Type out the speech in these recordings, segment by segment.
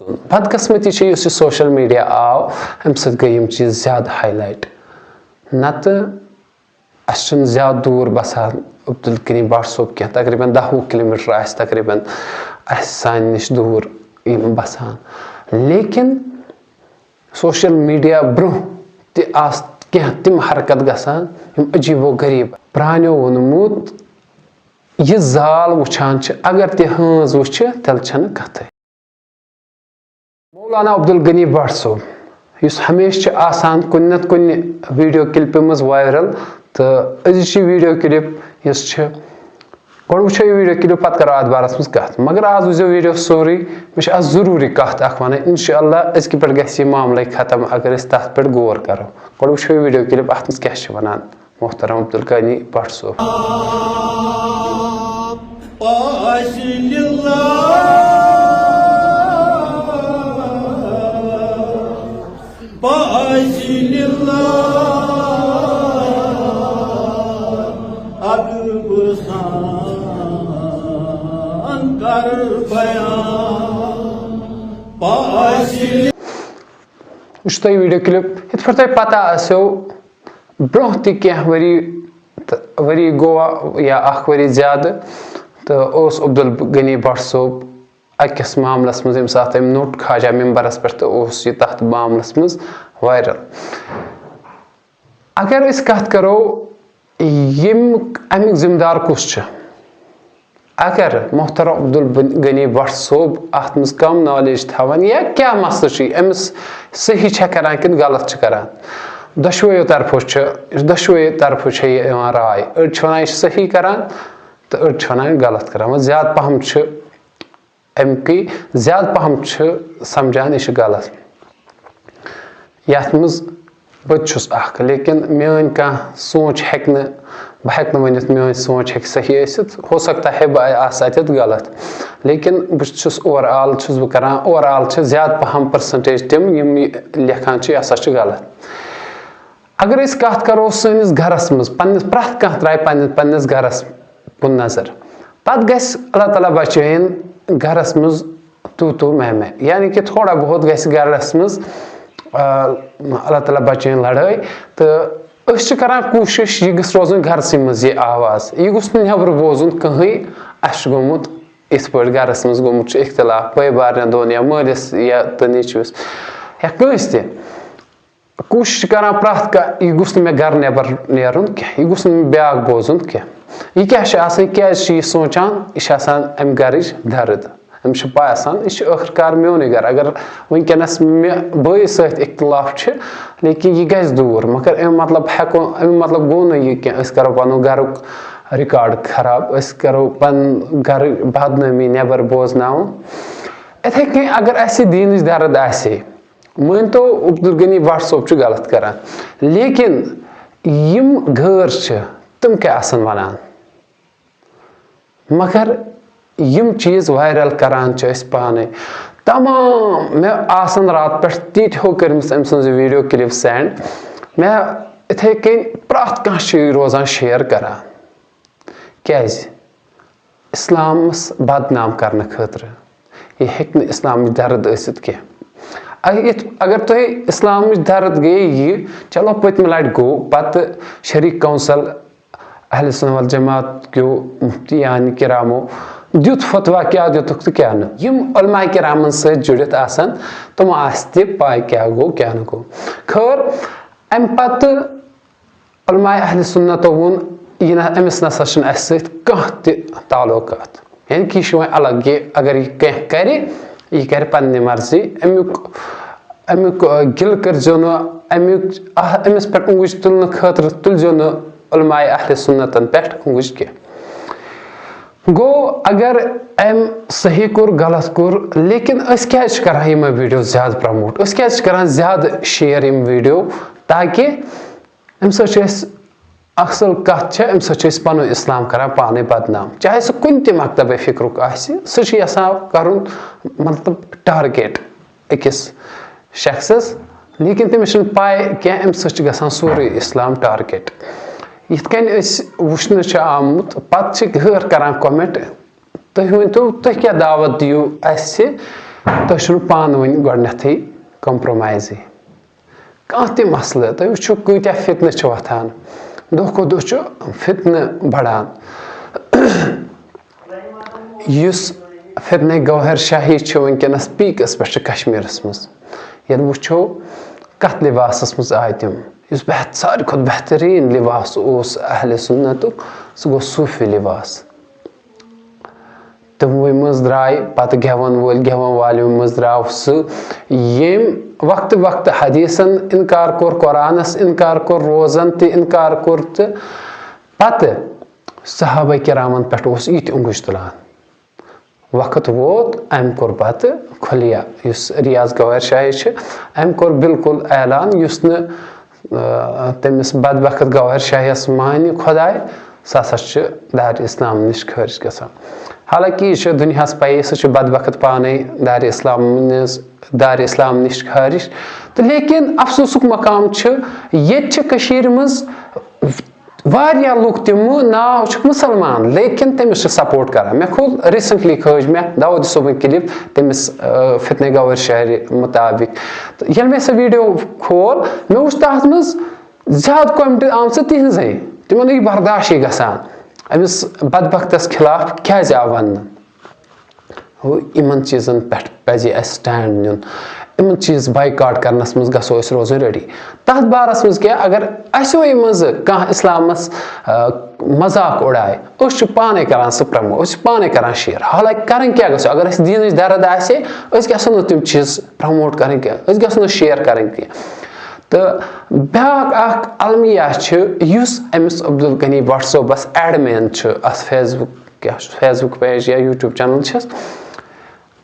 بدقسمتی یہ social media آو ام ست گئی چیز زیادہ ہائی لائٹ نت زیادہ دور بسان عبدالغنی بٹ صوب کی تقریباً 10 کلومیٹر آس تقریباً سان نش دور بسان لیکن سوشل میڈیا برہ تہ تم حرکت گسان عجیب و غریب پرانیو ونمت یہ زال وچھان اگر تہ ہنز وچھ تیل چھن کتھ مولانا عبدالغنی بٹ صوب اس ہمیشہ آسان کن نت کن ویڈیو کلپ مز وائرل تو ازچ ویڈیو کلپ اس گو وچو یہ ویڈیو کلپ پتہ کرو ات بارس مز کت مگر آز وچو ویڈیو سوری مجھے آز ضروری کت اخ ون انشاءاللہ ازکہ پہ گھس یہ معاملہ ختم اگر اس تر پہ غور کرو گو وچو یہ ویڈیو کلپ ات مز کیا ونان محترم عبدالغنی بٹ صوب وچ تھی ویڈیو کلپ ات پہ تھی پتہ آسو برہ تہ وری گوا یا اخ وری زیادہ تو اس عبدالغنی بٹ صوب اکس معاملس مز یم سات نوٹ خواجہ ممبرس پہ تو اس یہ تحت معاملس مز وائرل اگر اس کت کرو امیک ذمہ دار کس اگر محترم عبدالغنی بٹ صوب ات مز کم نالیج تھوان یا کیا مسئلہ امس صحیح کران کن غلط کران دشویو طرفو یہ رائے اڑ ونان یہ صحیح کران تو اڑ ونان غلط کران زیادہ پہم امکی زیادہ پہم سمجھان یہ غلط یت مز بہت اخ لیکن میون کان سوچ بہ ونت میون سوچ صحیح ثت ہو سکتا ہے بہ اتھ غلط لیکن بہس اوور آل بہ کران اوور آل زیادہ پہم پرسنٹیج تم لکھان یہ ہسا غلط اگر اس کت کرو سنس گھرس مز پنس پرت کھانا ترائے پنس گھرس کن نظر پتہ گژھِ اللہ تعالیٰ بچائن گھرس مز تو میں یعنی کہ تھوڑا بہت گژھِ گھرس مز اللہ تعالیٰ بچائن لڑائی تو اس کران کوشش یہ گھس روزن گھرسے مز یہ آواز یہ گوس نبر بوزن کہیں اس گومت ات پہ گھرس مز گومت اختلاف بے بارن دون یا مالس یا تو نیچوس یا کنس تہ کوشش کران پرت کھانا یہ گوس مے گھر نبر نیرن کی یہ گوس بیاکھ بوزن کی یہ کیا یہ سوچان یہ ام گھرچ درد امس پے آسان یہ آخر کار میونی گھر اگر ونکس بٲیِس سۭتۍ اختلاف لیکن یہ گژھِ دور مگر ام مطلب گو نا یہ کہ کرو پن گھرک ریکارڈ خراب کرو پن گھر بدنامی نبر بوزناون اتھے کن اگر اسہ دینچ درد آسے مٲنۍ تو عبدالغنی بٹ صوب غلط کران لیکن یم غٲر تم کیا آسان ونان مگر یم چیز وائرل کران پانے تمام میں آسان رات پہ تیت ہو کرمس ام سن ویڈیو کلپ سینڈ میں اتھے کن پرت کھانا روزان شیئر کران کیاز اسلامس بدنام کرنے خاطر یہ ہیکہ نہ اسلام درد ٲسِتھ کینٛہہ اگر تھی اسلام درد گئی یہ چلو پتم لٹ گو پتہ شریک کونسل اہل سنت والجماعت کیو مفتی یعنی کرامو دیت فتوا کیا دتک تو کیا نہ یم علماء کرامن ست جڑت آسان تم آستے پائی کیا گو کیا نہ گو خیر ام پتہ علماء اہل سنت ون یہ امس نسا چھ اس ست کانٛہہ تہ تعلقات یعنی کہ یہ الگ یہ اگر یہ کینٛہہ کرِ یہ کر پنہ مرضی امیک گل کرزو نا امس پہ انگوش تلن خاطر تلزو نا علماء اہل سنتن پہ انگوش کی گو اگر ام صحیح کور غلط کور لیکن اس کیا کران یہ ویڈیو زیادہ پرموٹ اس کیا کران زیادہ شیئر یم ویڈیو تاکہ ام س اصل کت ام س پن اسلام کران پانے بدنام چاہے سہ کن تہ مکتب فکرک سہ یژھان کرن مطلب ٹارگیٹ اکس شخصس لیکن تمس پاے کی ام س سورے اسلام ٹارگیٹ یت کن وچھن آمت پتہ غیر کران کومنٹ تھی ورنتو تھی کیا دعوت دیو اس تُہۍ چھُنہٕ پانہٕ ؤنۍ گۄڈنٮ۪تھٕے کمپرومایزٕے کانٛہہ تہِ مسلہٕ تُہۍ وٕچھِو کۭتیاہ فتنہٕ چھِ وۄتھان دۄہ کھۄتہٕ دۄہ چھُ فتنہٕ بڑان یُس فتنہ گوہر شاہی چھُ وٕنکٮ۪نس پیٖکس پٮ۪ٹھ چھُ کشمیٖرس منٛز ییٚلہِ وٕچھو کتھ لباسس منٛز آیہِ تِم یُس ساروی کھۄتہٕ بہتریٖن لباس اوس اہلِ سُنتُک سُہ گوٚو صوٗفی لباس تِموٕے منٛز درٛاے پتہٕ گٮ۪ون والیو منٛز درٛاو سُہ ییٚمۍ وقتہٕ وقتہٕ حدیٖثن انکار کوٚر قرآنس انکار کوٚر روزن تہِ انکار کوٚر تہٕ پتہٕ صحابہ کرامن پٮ۪ٹھ اوس یہِ تہِ اوٚنگُج تُلان وقت ووت أمۍ کوٚر پتہٕ کھُلیا یُس ریاض گوہر شاہی چھِ أمۍ کوٚر بالکل اعلان یُس نہٕ تٔمِس بدبخت گوہر شاہیس مانہِ خۄداے سُہ ہسا چھُ دارِ اسلام نِش خٲرج گژھان حالانکہِ یہِ چھُ دُنیاہس پایی سُہ چھُ بدبخت پانے دارِ اسلام نِش خٲرج تہٕ لیکن افسوسُک مقام چھُ ییٚتہِ چھِ کٔشیٖرِ منٛز واریاہ لُکھ تِمہٕ ناو چھُکھ مُسلمان لیکن تٔمِس چھِ سپورٹ کران مےٚ کھول ریٖسنٹلی کھٲج مےٚ داوود صٲبٕنۍ کلِپ تٔمِس فتنہ گوہر شاہی مُطابق تہٕ ییٚلہِ مےٚ سُہ ویٖڈیو کھول مےٚ وُچھ تتھ منٛز زیادٕ کومنٹ آمژٕ تِہنٛزے تِمن نہٕ یہِ برداشٕے گژھان أمِس بدبختس خلاف کیازِ آو وننہٕ یِمن چیٖزن پٮ۪ٹھ پزِ اسہِ سٹینڈ نیُن یِمن چیٖز بایکاٹ کرنس منٛز گژھو أسۍ روزٕنۍ ریڈی تتھ بارس منٛز کیٛاہ اگر اسہِ منٛزٕ کانٛہہ اسلامس مذاق اُڑایہِ أسۍ چھِ پانے کران سُہ پرموٹ أسۍ چھِ پانے کران شیر حالانکہِ کرٕنۍ کیٛاہ گژھِ اگر اسہِ دیٖنٕچ درد آسہِ أسۍ گژھو نہٕ تِم چیٖز پرموٹ کرٕنۍ کینٛہہ أسۍ گژھو نہٕ شیر کرٕنۍ کینٛہہ تہٕ بیٛاکھ اکھ المیا چھِ یُس أمِس عبدالغنی بٹ صٲبس ایڈمین چھُ اتھ فیس بُک پیج یا یوٗٹیوٗب چینل چھس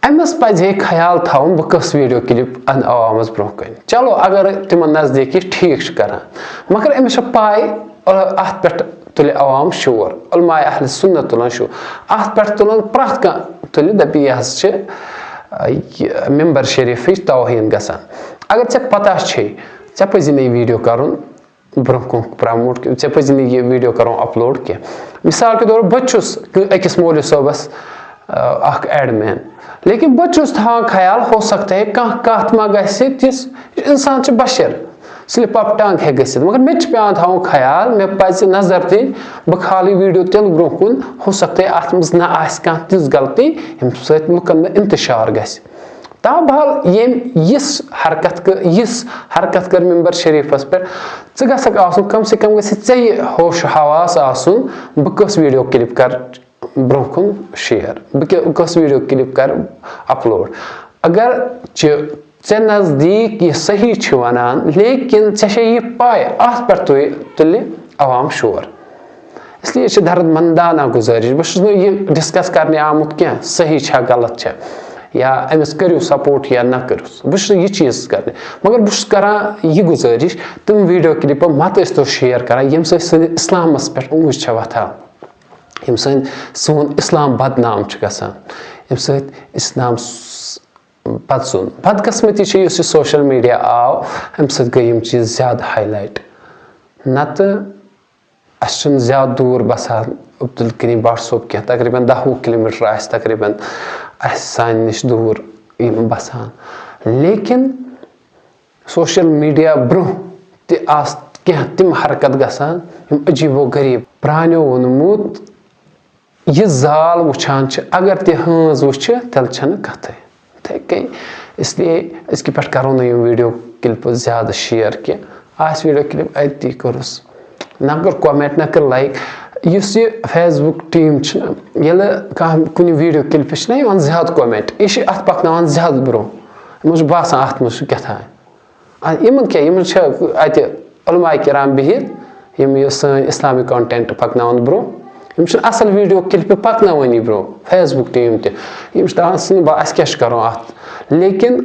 أمِس پزِ ہے خیال تھاوُن بہٕ کۄس ویٖڈیو کلِپ انہٕ عوامس برونٛہہ کَنہِ چلو اگر تِمن نزدیٖک یہِ ٹھیٖک چھُ کران مگر أمِس چھِ پاے اتھ پٮ۪ٹھ تُلہِ عوام شور علماء اہلِ سُنت تُلن شور اتھ پٮ۪ٹھ تُلن پرٛٮ۪تھ کانٛہہ تُلہِ دپہِ یہِ حظ چھِ ممبر شریٖفٕچ توہیٖن گژھان اگر ژےٚ پتہ چھے ژےٚ پزی نہٕ یہِ ویٖڈیو کرُن برونٛہہ کُن پرموٹ ژےٚ پزی نہٕ یہِ ویٖڈیو کرُن اپلوڈ کینٛہہ مثال کے طور بہٕ چھُس أکِس مولوی صٲبس اکھ ایڈمین لیکن بہٕ چھُس تھاوان خیال ہو سکتا ہے کانٛہہ کتھ ما گژھِ تِژھ انسان چھُ بشر سلپ آف ٹنگ ہیٚکہِ گٔژھِتھ مگر مےٚ تہِ چھُ پیٚوان تھاوُن خیال مےٚ پزِ نظر دِنۍ بہٕ کھالہٕ یہِ ویٖڈیو تیٚلہِ برونٛہہ کُن ہو سکتا ہے اتھ منٛز نہ آسہِ کانٛہہ تِژھ غلطی ییٚمہِ سۭتۍ لُکن نہٕ انتشار گژھِ تابحال ییٚمۍ یِژھ حرکت کٔر ممبر شریٖفس پٮ۪ٹھ ژٕ گژھکھ آسُن کم سے کم گژھِ ژےٚ یہِ ہوش حواس آسُن بہٕ کۄس ویٖڈیو کلِپ کرٕ برونٛہہ کُن شیر بہٕ کۄس ویٖڈیو کلِپ کرٕ اپلوڈ اگر ژےٚ نزدیٖک یہِ صحیح چھِ ونان لیکن ژےٚ چھے یہِ پاے اتھ پٮ۪ٹھ تُلہِ عوام شور اسلیے چھِ درد مندانہ گُزٲرِش بہٕ چھُس نہٕ یہِ ڈسکس کرنہِ آمُت کینٛہہ صحیح چھا غلط چھا یا أمِس کٔرِو سپورٹ یا نہ کٔرِو بہٕ چھُس نہٕ یہِ چیٖز کرنہِ مگر بہٕ چھُس کران یہِ گُزٲرِش تِم ویٖڈیو کلِپہٕ مت ٲسۍ تو شیر کران ییٚمہِ سۭتۍ سٲنِس اسلامس پٮ۪ٹھ اوٚنگُج چھےٚ وۄتھان ییٚمہِ سۭتۍ سون اسلام بدنام چھُ گژھان ییٚمہِ سۭتۍ اسلام پتہٕ بدقسمتی چھِ یُس یہِ سوشل میڈیا آو امہِ سۭتۍ گٔے یِم چیٖز زیادٕ ہاے لایٹ نتہٕ اسہِ چھُنہٕ زیادٕ دوٗر بسان عبدالغنی بٹ صٲب کینٛہہ تقریٖبن 10-20 کِلوٗمیٖٹر آسہِ تقریٖبن اسہِ سانہِ نِش دوٗر یِم بسان لیکن سوشل میڈیا برونٛہہ تہِ آسہٕ کینٛہہ تِم حرکت گژھان یِم عجیٖب و غریٖب پرانیو ووٚنمُت یہِ زال وٕچھان چھِ اگر تہِ ہٲنز وٕچھِ تیٚلہِ چھنہٕ کتھٕے یِتھٕے کٔنۍ اسلیے أزکہِ پٮ۪ٹھ کرو نہٕ یِم ویٖڈیو کلپہٕ زیادٕ شیر کینٛہہ آسہِ ویٖڈیو کلِپ أتی کوٚرُس نہ کٔر کومنٹ نہ کٔر لایک یُس یہِ فیس بُک ٹیٖم چھُنہ ییٚلہِ کانٛہہ کُنہِ ویٖڈیو کلپہِ چھِنہ یِوان زیادٕ کومنٹ یہِ چھِ اتھ پکناوان زیادٕ برونٛہہ یِمن چھُ باسان اتھ منٛز چھُ کیٛاہ یِمن کیٛاہ یِمن چھِ اتہِ علماء کرام بِہِتھ یِم یہِ سٲنۍ اسلامِک کانٹینٹ پکناوان برونٛہہ یِم چھِنہٕ اصل ویٖڈیو کلپہِ پکناوٲنی برونٛہہ فیس بُک ٹیٖم تہِ یِم چھِ دپان ژھٕن اسہِ کیٛاہ چھُ کرُن اتھ لیکن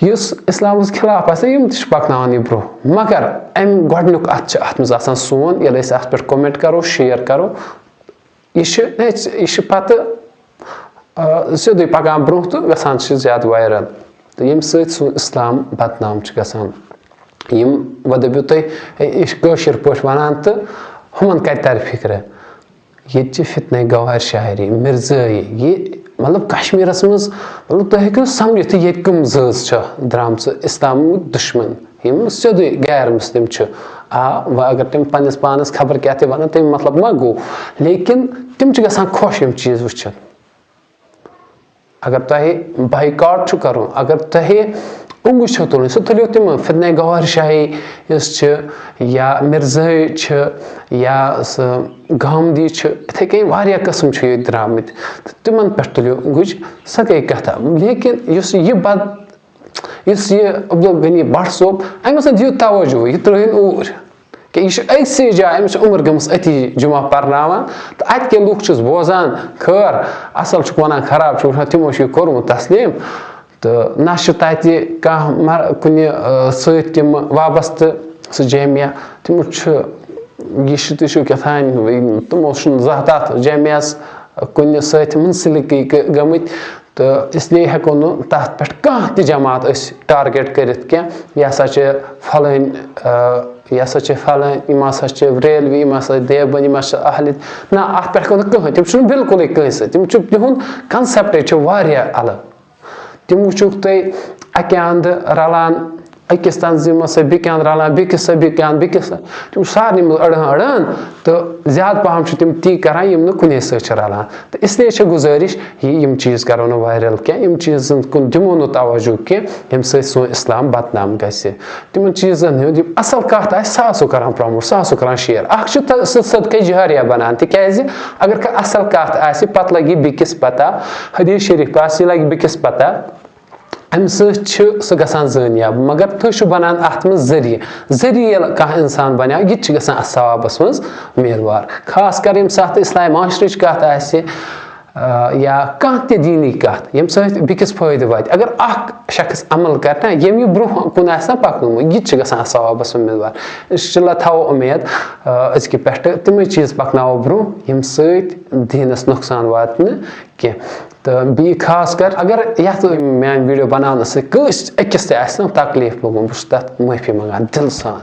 یُس اسلامس خلاف آسہِ یِم تہِ چھِ پکناوان یہِ برونٛہہ مگر امہِ گۄڈنیُک اتھ چھُ اتھ منٛز آسان سون ییٚلہِ أسۍ اتھ پٮ۪ٹھ کومنٹ کرو شیر کرو یہِ چھِ پتہٕ سیٚودُے پکان برونٛہہ تہٕ گژھان چھِ زیادٕ وایرل تہٕ ییٚمہِ سۭتۍ سون اسلام بدنام چھُ گژھان یِم وۄنۍ دٔپِو تُہۍ یہِ چھِ کٲشِر پٲٹھۍ ونان تہٕ ہُمن کتہِ ترِ فِکرِ ییٚتہِ چھِ فتنہ گوہر شاہری مرزٲیی یہِ مطلب کشمیرس مز مطلب تُہۍ ہیٚکِو سمجھِتھ ییٚتہِ کٕم زٲژ چھِ درٛامژٕ اِسلامٕکۍ دُشمن یِم سیوٚدُے غیر مسلم چھِ وۄنۍ اگر تِم پننِس پانس خبر کیٛاہ تہِ ونان تمیُک مطلب ما گوٚو لیکن تِم چھِ گژھان خۄش یِم چیٖز وٕچھِتھ اگر تۄہہِ بایکاٹ چھُ کرُن اگر تۄہہِ اوٚنٛگج چھو تُلٕنۍ سُہ تُلِو تِمہٕ فتنہ گوہر شاہی یۄس چھِ یا مرزٲے چھِ یا سُہ گامدی چھِ یِتھَے کٔنۍ واریاہ قٕسم چھِ ییٚتہِ درٛامٕتۍ تہٕ تِمن پٮ۪ٹھ تُلِو اوٚنٛگج سۄ گٔے کتھا لیکن یُس یہِ عبدالغنی بٹ صٲب أمِس دِیِو توجہ یہِ ترٛٲیِن اوٗرۍ کہ یہِ چھُ أکسٕے جایہِ أمِس چھِ عمر گٔمٕژ أتی جمعہ پرناوان تہٕ اَتہِ کیٛاہ لُکھ چھُس بوزان خٲر اصل چھُکھ ونان خراب چھُکھ وَنان تِمو چھُ یہِ کوٚرمُت تسلیٖم تہٕ نہ چھُ تتہِ کانٛہہ کُنہِ سۭتۍ تِم وابستہٕ سُہ جامعہ تِمو چھُ یہِ تہِ چھُ کیٛاہتانۍ تِمو چھُنہٕ زانٛہہ تتھ جامعہس کُنہِ سۭتۍ مُنسلِکٕے گٔمٕتۍ تہٕ اسلیے ہٮ۪کو نہٕ تتھ پٮ۪ٹھ کانٛہہ تہِ جماعت أسۍ ٹارگیٹ کٔرِتھ کینٛہہ یہِ ہسا چھِ فلٲنۍ یِم ہسا چھِ ریلوی یِم ہسا دیوبند یِم ہسا چھِ اہلِ نہ اتھ پٮ۪ٹھ ہٮ۪کو نہٕ کٕہٕنۍ تِم چھِنہٕ بالکُلٕے کٲنٛسہِ تِم چھِ تِہُنٛد کنسٮ۪پٹے چھُ واریاہ الگ تِم وٕچھُکھ تُہۍ اکہِ انٛدٕ رلان أکِس تنظیٖمس سۭتۍ بیٚکہِ انٛدٕ رلان بیٚکِس سۭتۍ بیٚکہِ انٛدٕ بیٚکِس سۭتۍ تِم چھِ سارنٕے منٛز أڑان تہٕ زیادٕ پہم چھِ تِم تی کران یِم نہٕ کُنے سۭتۍ چھِ رلان تہٕ اسلیے چھِ گُزٲرِش یِم چیٖز کرو نہٕ وایرل کینٛہہ یِم چیٖزن کُن دِمو نہٕ توجہ کینٛہہ ییٚمہِ سۭتۍ سون اسلام بدنام گژھِ تِمن چیٖزن ہُنٛد یِم اصل کتھ آسہِ سُہ آسو کران پرٛموٹ سُہ آسو کران شیر اکھ چھُ سُہ صدقے جاریہ بنان تِکیٛازِ اگر کانٛہہ اصل کتھ آسہِ پتہٕ لگہِ بیٚکِس پتہ حدیث شریٖف آسہِ یہِ لگہِ بیٚکِس پتہ امہِ سۭتۍ چھُ سُہ گژھان زٲنیاب مگر تُہۍ چھِو بنان اتھ منٛز ذٔریعہٕ ییٚلہِ کانٛہہ انسان بنیو یہِ تہِ چھُ گژھان اتھ ثوابس منٛز میلوار خاص کر ییٚمہِ ساتہٕ اسلامِ معاشرٕچ کتھ آسہِ یا کانٛہہ تہِ دیٖنی کتھ ییٚمہِ سۭتۍ بیٚکِس فٲیدٕ واتہِ اگر اکھ شخص عمل کرِ نا ییٚمہِ یہِ برونٛہہ کُن آسہِ نا پکنومُت یہِ تہِ چھُ گژھان اتھ ثوابس منٛز میلوار انشاءاللہ تھاوو اُمید أزکہِ پٮ۪ٹھٕ تِمے چیٖز پکناوو برونٛہہ ییٚمہِ سۭتۍ دیٖنس نۄقصان واتہِ نہٕ کینٛہہ تہٕ بیٚیہِ خاص کر اگر یتھ میانہِ ویٖڈیو بناونہٕ سۭتۍ کٲنٛسہِ أکِس تہِ آسہِ نا تکلیٖف لوٚگمُت بہٕ چھُس تتھ معٲفی منٛگان دِلہٕ سان